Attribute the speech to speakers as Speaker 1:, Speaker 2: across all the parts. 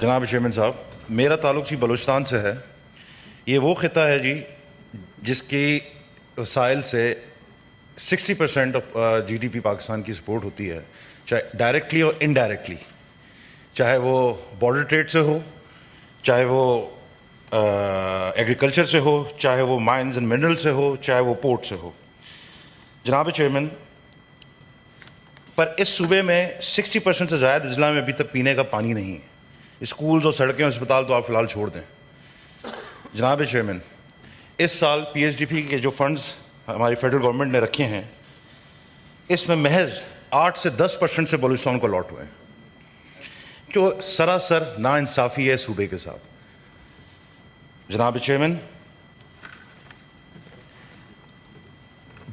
Speaker 1: جناب چیئرمین صاحب، میرا تعلق جی بلوچستان سے ہے. یہ وہ خطہ ہے جی جس کی وسائل سے 60% of G D P Pakistan کی سپورٹ ہوتی ہے، چاہے ڈائریکٹلی اور انڈائریکٹلی، چاہے وہ بارڈر ٹریڈ سے ہو، چاہے وہ ایگریکلچر سے ہو، چاہے وہ مائنز اینڈ منرل سے ہو، چاہے وہ پورٹ سے ہو. جناب چیئرمین، پر اس صوبے میں 60% سے زائد اضلاع میں ابھی تک پینے کا پانی نہیں ہے. اسکولز اور سڑکیں اور اسپتال تو آپ فی الحال چھوڑ دیں. جناب چیئرمین، اس سال پی ایس ڈی پی کے جو فنڈز ہماری فیڈرل گورنمنٹ نے رکھے ہیں، اس میں محض 8 سے 10% سے بلوچستان کو الاٹ ہوئے ہیں، جو سراسر ناانصافی ہے صوبے کے ساتھ. جناب چیئرمین،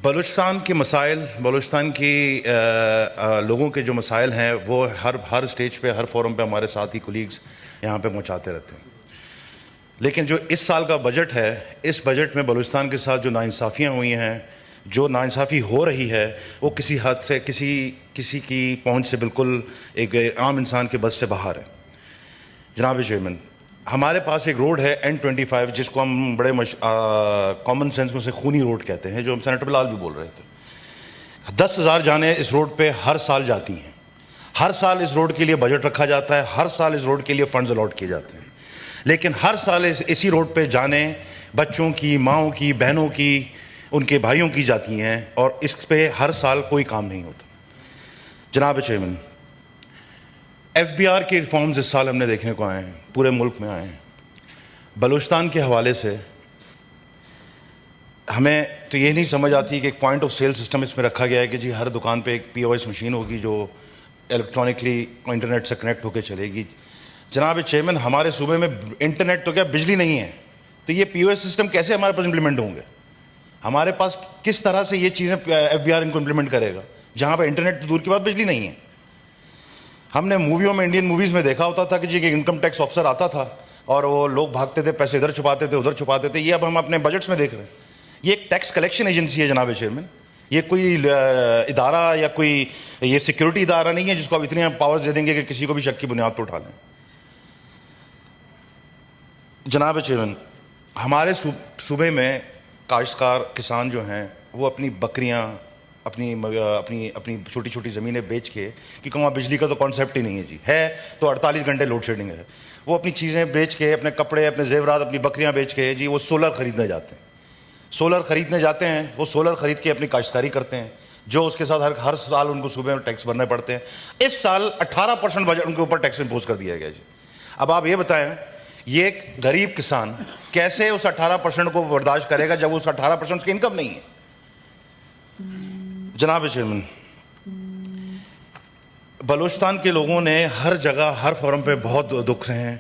Speaker 1: بلوچستان کے مسائل، بلوچستان کی لوگوں کے جو مسائل ہیں وہ ہر اسٹیج پہ، ہر فورم پہ ہمارے ساتھی کولیگز یہاں پہ پہنچاتے رہتے ہیں. لیکن جو اس سال کا بجٹ ہے، اس بجٹ میں بلوچستان کے ساتھ جو ناانصافیاں ہوئی ہیں، جو ناانصافی ہو رہی ہے، وہ کسی حد سے کسی کی پہنچ سے بالکل ایک عام انسان کے بس سے باہر ہے. جناب چیئرمین، ہمارے پاس ایک روڈ ہے N25 جس کو ہم بڑے کامن سینس میں سے خونی روڈ کہتے ہیں، جو ہم سینیٹر بلال بھی بول رہے تھے. 10,000 جانیں اس روڈ پہ ہر سال جاتی ہیں. ہر سال اس روڈ کے لیے بجٹ رکھا جاتا ہے، ہر سال اس روڈ کے لیے فنڈز الاٹ کیے جاتے ہیں. لیکن ہر سال اسی روڈ پہ جانیں بچوں کی، ماؤں کی، بہنوں کی، ان کے بھائیوں کی جاتی ہیں، اور اس پہ ہر سال کوئی کام نہیں ہوتا. جناب چیئرمین، ایف بی آر کے ریفارمز اس سال ہم نے دیکھنے کو آئے ہیں، پورے ملک میں آئے ہیں. بلوچستان کے حوالے سے ہمیں تو یہ نہیں سمجھ آتی کہ ایک پوائنٹ آف سیل سسٹم اس میں رکھا گیا ہے کہ جی ہر دکان پہ ایک پی او ایس مشین ہوگی جو الیکٹرانکلی انٹرنیٹ سے کنیکٹ ہو کے چلے گی. جناب چیئرمین، ہمارے صوبے میں انٹرنیٹ تو کیا بجلی نہیں ہے، تو یہ پی او ایس سسٹم کیسے ہمارے پاس امپلیمنٹ ہوں گے؟ ہمارے پاس کس طرح سے یہ چیزیں ایف بی آر ان کو امپلیمنٹ کرے گا جہاں پہ انٹرنیٹ تو دور کی بات بجلی نہیں ہے؟ ہم نے موویوں میں، انڈین موویز میں دیکھا ہوتا تھا کہ جی انکم ٹیکس آفسر آتا تھا اور وہ لوگ بھاگتے تھے، پیسے ادھر چھپاتے تھے ادھر چھپاتے تھے. یہ اب ہم اپنے بجٹس میں دیکھ رہے ہیں. یہ ایک ٹیکس کلیکشن ایجنسی ہے جناب چیئرمین، یہ کوئی ادارہ یا کوئی یہ سیکیورٹی ادارہ نہیں ہے جس کو اب اتنے پاورز دے دیں گے کہ کسی کو بھی شک کی بنیاد پر اٹھا لیں. جناب چیئرمین، ہمارے صوبے میں کاشتکار کسان جو ہیں وہ اپنی بکریاں، اپنی چھوٹی چھوٹی زمینیں بیچ کے، کیونکہ وہاں بجلی کا تو کانسیپٹ ہی نہیں ہے جی، ہے تو 48 گھنٹے لوڈ شیڈنگ ہے، وہ اپنی چیزیں بیچ کے، اپنے کپڑے، اپنے زیورات، اپنی بکریاں بیچ کے جی وہ سولر خریدنے جاتے ہیں. سولر خریدنے جاتے ہیں، وہ سولر خرید کے اپنی کاشتکاری کرتے ہیں، جو اس کے ساتھ ہر سال ان کو صوبے میں ٹیکس بھرنے پڑتے ہیں. اس سال 18% بجٹ ان کے اوپر ٹیکس امپوز کر دیا گیا جی. اب آپ یہ بتائیں، یہ ایک غریب کسان کیسے اس 18% کو برداشت کرے گا جب اس 18% کی انکم نہیں ہے؟ جناب چیئرمین، بلوچستان کے لوگوں نے ہر جگہ، ہر فورم پہ بہت دکھ سہے ہیں.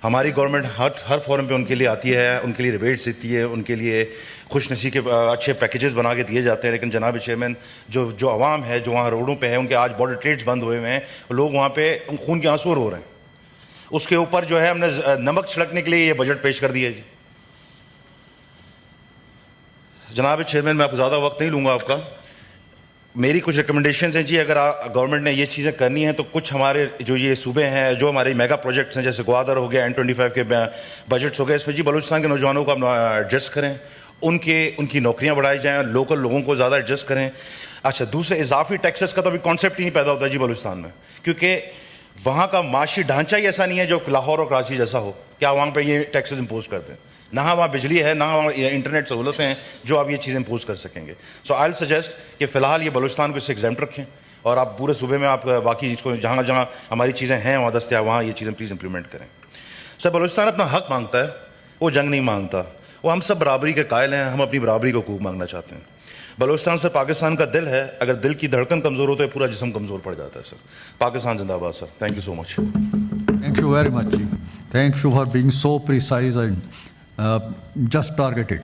Speaker 1: ہماری گورنمنٹ ہر فورم پہ ان کے لیے آتی ہے، ان کے لیے ریبیٹس دیتی ہے، ان کے لیے خوش نصیب کے اچھے پیکیجز بنا کے دیے جاتے ہیں. لیکن جناب چیئرمین، جو عوام ہے، جو وہاں روڈوں پہ ہے، ان کے آج بارڈر ٹریڈز بند ہوئے ہیں، لوگ وہاں پہ خون کے آنسو رو رہے ہیں. اس کے اوپر جو ہے ہم نے نمک چھڑکنے کے لیے یہ بجٹ پیش کر دیا جی. جناب چیئرمین، میں آپ کو زیادہ وقت نہیں لوں گا آپ کا. میری کچھ ریکمنڈیشنز ہیں جی، اگر گورنمنٹ نے یہ چیزیں کرنی ہیں تو کچھ ہمارے جو یہ صوبے ہیں، جو ہمارے میگا پروجیکٹس ہیں، جیسے گوادر ہو گیا، N25 کے بجٹس ہو گئے، اس میں جی بلوچستان کے نوجوانوں کو آپ ایڈجسٹ کریں، ان کی نوکریاں بڑھائی جائیں، لوکل لوگوں کو زیادہ ایڈجسٹ کریں. اچھا، دوسرے اضافی ٹیکسز کا تو ابھی کانسیپٹ ہی نہیں پیدا ہوتا جی بلوچستان میں، کیونکہ وہاں کا معاشی ڈھانچہ ہی ایسا نہیں ہے جو لاہور اور کراچی جیسا ہو. کیا وہاں پہ یہ ٹیکسز امپوز کرتے ہیں؟ نہ وہاں بجلی ہے، نہ وہاں انٹرنیٹ سہولتیں ہیں جو آپ یہ چیزیں امپوز کر سکیں گے. سو آئی ول سجیسٹ کہ فی الحال یہ بلوچستان کو اس سے ایگزیمپٹ رکھیں، اور آپ پورے صوبے میں آپ باقی اس کو جہاں جہاں ہماری چیزیں ہیں وہاں دستیاب، وہاں یہ چیزیں پلیز امپلیمنٹ کریں. سر، بلوچستان اپنا حق مانگتا ہے، وہ جنگ نہیں مانگتا. وہ ہم سب برابری کے قائل ہیں، ہم اپنی برابری کو حقوق مانگنا چاہتے ہیں. بلوچستان سر پاکستان کا دل ہے، اگر دل کی دھڑکن کمزور ہو تو پورا جسم کمزور پڑ جاتا ہے. سر، پاکستان زندہ باد. Sir, thank you so much.
Speaker 2: Thank you very much. Thank you for being so precise and just targeted.